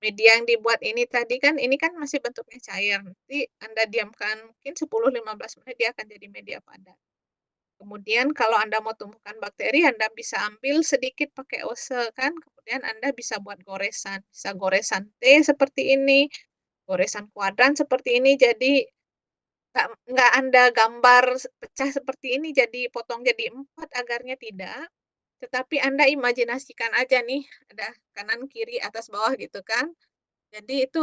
Media yang dibuat ini tadi kan, ini kan masih bentuknya cair, nanti Anda diamkan mungkin 10, 15 menit dia akan jadi media padat. Kemudian kalau Anda mau tumbuhkan bakteri, Anda bisa ambil sedikit pakai ose kan, kemudian Anda bisa buat goresan, bisa goresan T seperti ini, goresan kuadran seperti ini, jadi nggak Anda gambar pecah seperti ini, jadi potong jadi 4 agarnya tidak, tetapi Anda imajinasikan aja nih, ada kanan, kiri, atas, bawah gitu kan. Jadi itu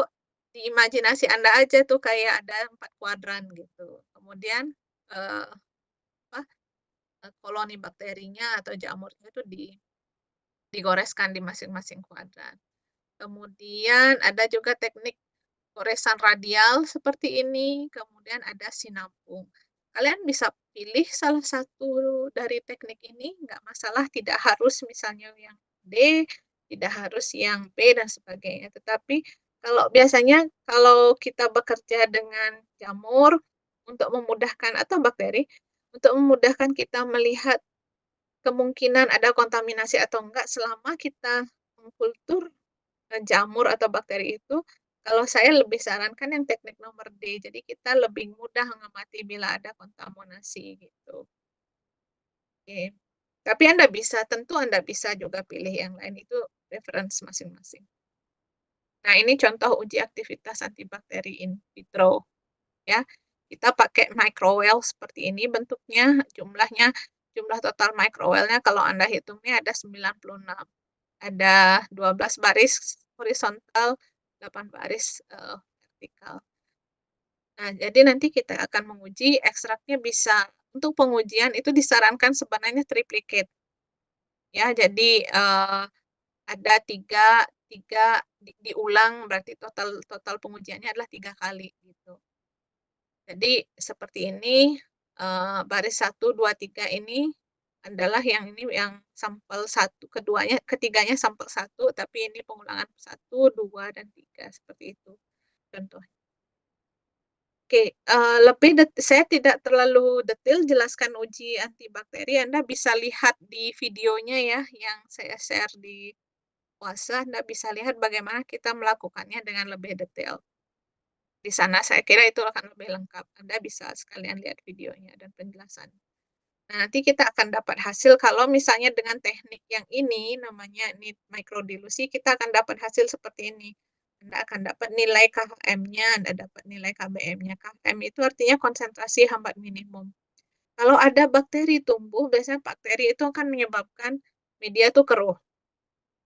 di imajinasi Anda aja tuh kayak ada 4 kuadran gitu. Kemudian, eee, apa, koloni bakterinya atau jamurnya itu digoreskan di masing-masing kuadran. Kemudian ada juga teknik goresan radial seperti ini, kemudian ada sinambung. Kalian bisa pilih salah satu dari teknik ini, nggak masalah, tidak harus misalnya yang D, tidak harus yang B dan sebagainya. Tetapi kalau biasanya kalau kita bekerja dengan jamur untuk memudahkan atau bakteri, untuk memudahkan kita melihat kemungkinan ada kontaminasi atau enggak selama kita mengkultur jamur atau bakteri itu, kalau saya lebih sarankan yang teknik nomor D. Jadi kita lebih mudah mengamati bila ada kontaminasi gitu. Oke. Tapi Anda bisa juga pilih yang lain, itu reference masing-masing. Nah, ini contoh uji aktivitas antibakteri in vitro ya. Kita pakai microwell seperti ini bentuknya, jumlah total microwell-nya kalau Anda hitungnya ada 96. Ada 12 baris horizontal, 8 baris, vertikal. Nah, jadi nanti kita akan menguji ekstraknya untuk pengujian itu disarankan sebenarnya triplicate, ya. Jadi, ada tiga diulang berarti total total pengujiannya adalah 3 kali, gitu. Jadi seperti ini, baris 1, 2, 3 ini adalah yang sampel satu, ketiganya sampel satu, tapi ini pengulangan 1, 2, dan 3 seperti itu contohnya. Oke, saya tidak terlalu detail jelaskan uji antibakteri, Anda bisa lihat di videonya ya, yang saya share di Wasa, Anda bisa lihat bagaimana kita melakukannya dengan lebih detail. Di sana saya kira itu akan lebih lengkap, Anda bisa sekalian lihat videonya dan penjelasan. Nah, nanti kita akan dapat hasil kalau misalnya dengan teknik yang ini, namanya ini mikrodilusi, kita akan dapat hasil seperti ini. Anda akan dapat nilai KHM-nya, Anda dapat nilai KBM-nya. KHM itu artinya konsentrasi hambat minimum. Kalau ada bakteri tumbuh, biasanya bakteri itu akan menyebabkan media itu keruh.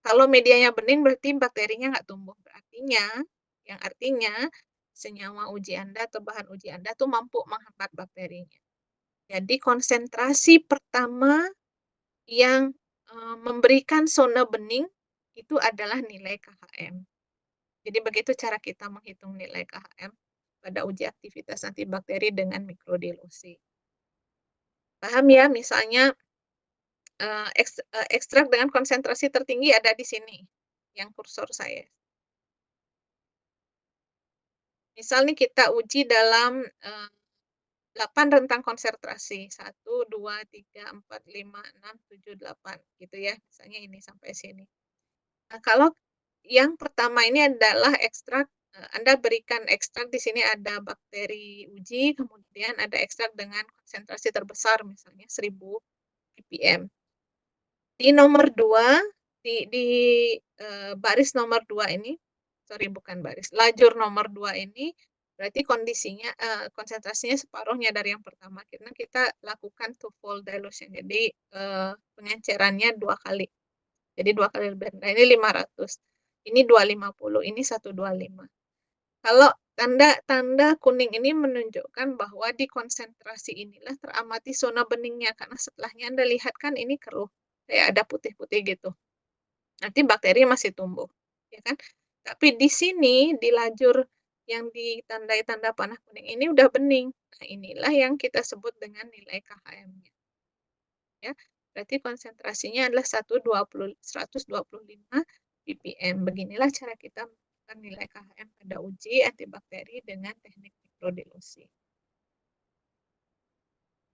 Kalau medianya bening berarti bakterinya nggak tumbuh. Yang artinya senyawa uji Anda atau bahan uji Anda tuh mampu menghambat bakterinya. Jadi konsentrasi pertama yang, memberikan zona bening itu adalah nilai KHM. Jadi begitu cara kita menghitung nilai KHM pada uji aktivitas antibakteri dengan mikrodilusi. Paham ya? Misalnya, ekstrak dengan konsentrasi tertinggi ada di sini, yang kursor saya. Misal nih kita uji dalam, 8 rentang konsentrasi, 1, 2, 3, 4, 5, 6, 7, 8 gitu ya, misalnya ini sampai sini. Nah, kalau yang pertama ini adalah ekstrak, Anda berikan ekstrak, di sini ada bakteri uji, kemudian ada ekstrak dengan konsentrasi terbesar, misalnya 1000 ppm. Di nomor 2, di baris nomor 2 ini, sorry bukan baris, lajur nomor 2 ini, berarti kondisinya, konsentrasinya separuhnya dari yang pertama, karena kita lakukan two-fold dilution, jadi, pengencerannya 2 kali. Jadi 2 kali lebih rendah, ini 500, ini 250, ini 125. Kalau tanda tanda kuning ini menunjukkan bahwa di konsentrasi inilah teramati zona beningnya, karena setelahnya Anda lihat kan ini keruh, kayak ada putih-putih gitu. Nanti bakteri masih tumbuh, ya kan. Tapi di sini, di lajur yang ditandai tanda panah kuning ini udah bening. Nah, inilah yang kita sebut dengan nilai KHM-nya, ya. Berarti konsentrasinya adalah 125 ppm. Beginilah cara kita menentukan nilai KHM pada uji antibakteri dengan teknik mikrodilusi.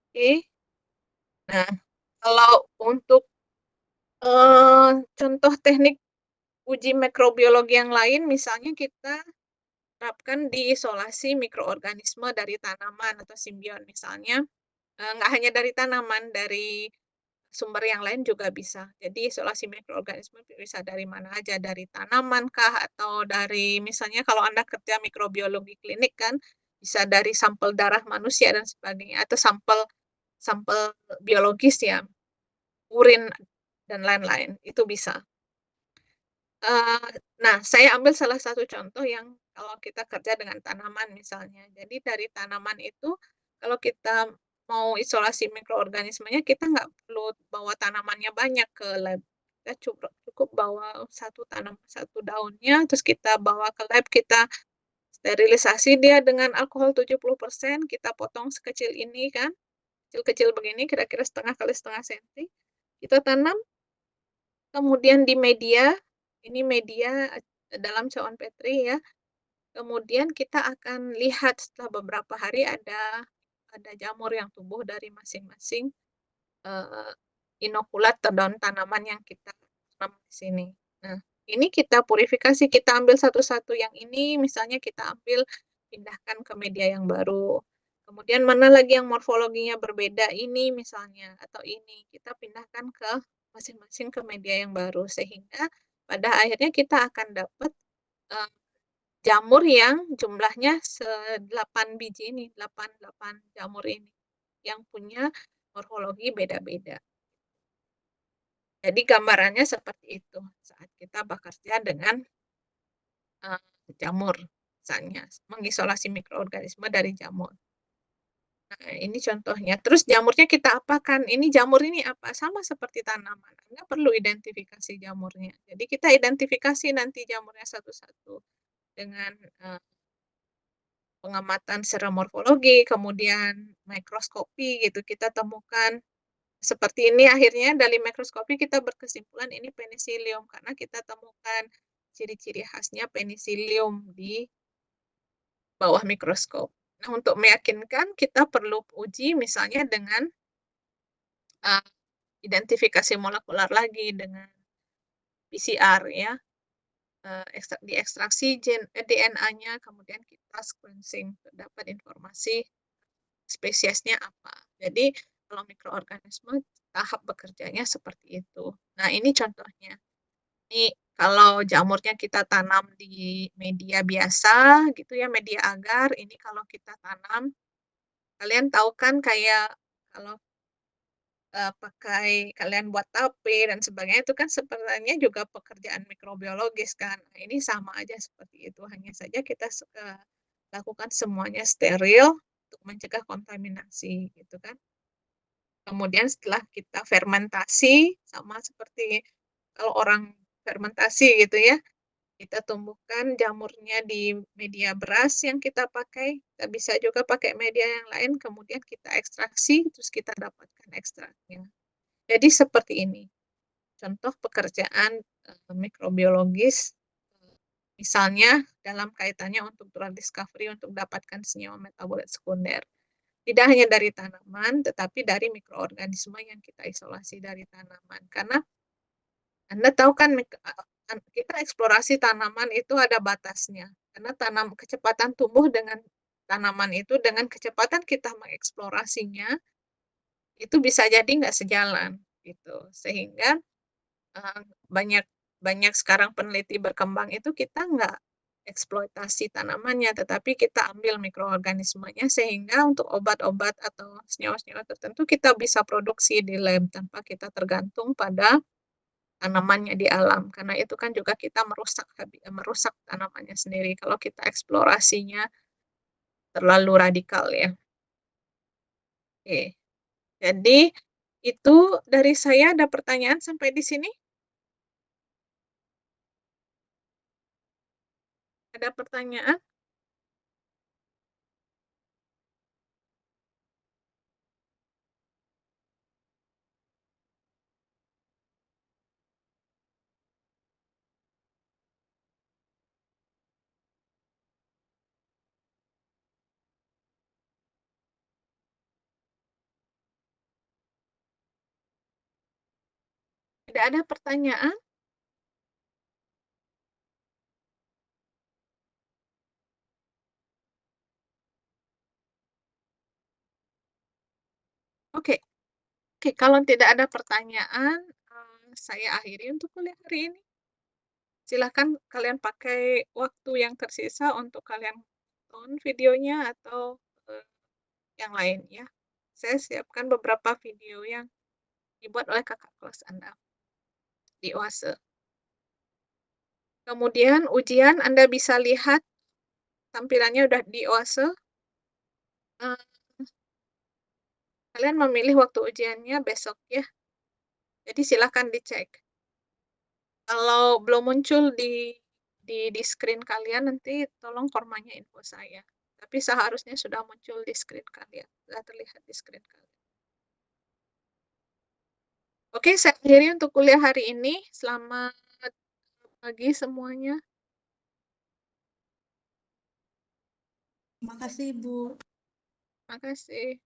Oke. Nah, kalau untuk, contoh teknik uji mikrobiologi yang lain misalnya kita terapkan di isolasi mikroorganisme dari tanaman atau simbion misalnya, nggak hanya dari tanaman, dari sumber yang lain juga bisa. Jadi isolasi mikroorganisme bisa dari mana aja, dari tanaman kah, atau dari misalnya kalau Anda kerja mikrobiologi klinik kan, bisa dari sampel darah manusia dan sebagainya, atau sampel sampel biologis ya, urin dan lain-lain, itu bisa. Nah, saya ambil salah satu contoh yang kalau kita kerja dengan tanaman misalnya. Jadi dari tanaman itu, kalau kita mau isolasi mikroorganismenya, kita nggak perlu bawa tanamannya banyak ke lab. Kita cukup cukup bawa satu daunnya, terus kita bawa ke lab, kita sterilisasi dia dengan alkohol 70%, kita potong sekecil ini kan, kecil-kecil begini, kira-kira setengah kali setengah senti, kita tanam. Kemudian di media, ini media, dalam cawan petri ya, kemudian kita akan lihat setelah beberapa hari ada jamur yang tumbuh dari masing-masing, eee, inokulat atau daun tanaman yang kita tanam di sini. Nah, ini kita purifikasi, kita ambil satu-satu, yang ini misalnya kita ambil, pindahkan ke media yang baru. Kemudian mana lagi yang morfologinya berbeda, ini misalnya, atau ini, kita pindahkan ke masing-masing ke media yang baru. Sehingga pada akhirnya kita akan dapat, eee, jamur yang jumlahnya 8 biji ini, 8 jamur ini, yang punya morfologi beda-beda. Jadi gambarannya seperti itu, saat kita bekerja dengan, jamur misalnya, mengisolasi mikroorganisme dari jamur. Nah, ini contohnya. Terus jamurnya kita apakan? Ini jamur ini apa? Sama seperti tanaman, Anda perlu identifikasi jamurnya. Jadi kita identifikasi nanti jamurnya satu-satu dengan, pengamatan secara morfologi, kemudian mikroskopi gitu, kita temukan seperti ini, akhirnya dari mikroskopi kita berkesimpulan ini penicillium karena kita temukan ciri-ciri khasnya penicillium di bawah mikroskop. Nah, untuk meyakinkan kita perlu uji misalnya dengan, eee, identifikasi molekuler lagi dengan PCR ya, diekstraksi DNA-nya, kemudian kita sequencing, dapat informasi spesiesnya apa. Jadi kalau mikroorganisme tahap bekerjanya seperti itu. Nah, ini contohnya. Ini kalau jamurnya kita tanam di media biasa gitu ya, media agar, ini kalau kita tanam, kalian tahu kan kayak kalau, pakai kalian buat tape dan sebagainya itu kan sebenarnya juga pekerjaan mikrobiologis kan. Nah, ini sama aja seperti itu, hanya saja kita lakukan semuanya steril untuk mencegah kontaminasi gitu kan. Kemudian setelah kita fermentasi, sama seperti kalau orang fermentasi gitu ya, kita tumbuhkan jamurnya di media beras yang kita pakai, kita bisa juga pakai media yang lain, kemudian kita ekstraksi, terus kita dapatkan ekstraknya. Jadi seperti ini, contoh pekerjaan, mikrobiologis, misalnya dalam kaitannya untuk drug discovery, untuk dapatkan senyawa metabolit sekunder. Tidak hanya dari tanaman, tetapi dari mikroorganisme yang kita isolasi dari tanaman. Karena Anda tahu kan kita eksplorasi tanaman itu ada batasnya, karena kecepatan tumbuh dengan tanaman itu dengan kecepatan kita mengeksplorasinya, itu bisa jadi nggak sejalan, gitu. Sehingga, banyak banyak sekarang peneliti berkembang itu kita nggak eksploitasi tanamannya, tetapi kita ambil mikroorganismenya sehingga untuk obat-obat atau senyawa-senyawa tertentu kita bisa produksi di lab tanpa kita tergantung pada tanamannya di alam, karena itu kan juga kita merusak tanamannya sendiri kalau kita eksplorasinya terlalu radikal ya. Oke, jadi itu dari saya, ada pertanyaan sampai di sini? Ada pertanyaan? Tidak ada pertanyaan? Oke, kalau tidak ada pertanyaan, saya akhiri untuk kuliah hari ini. Silakan kalian pakai waktu yang tersisa untuk kalian tonton videonya atau, eee, yang lain ya. Saya siapkan beberapa video yang dibuat oleh kakak kelas Anda di Oase. Kemudian ujian Anda bisa lihat tampilannya udah di Oase, eee, kalian memilih waktu ujiannya besok ya, jadi silakan dicek. Kalau belum muncul di screen kalian nanti tolong kormanya info saya, tapi seharusnya sudah muncul di screen kalian, sudah terlihat di screen kalian. Oke, saya akhiri untuk kuliah hari ini. Selamat pagi semuanya. Terima kasih, Ibu. Makasih.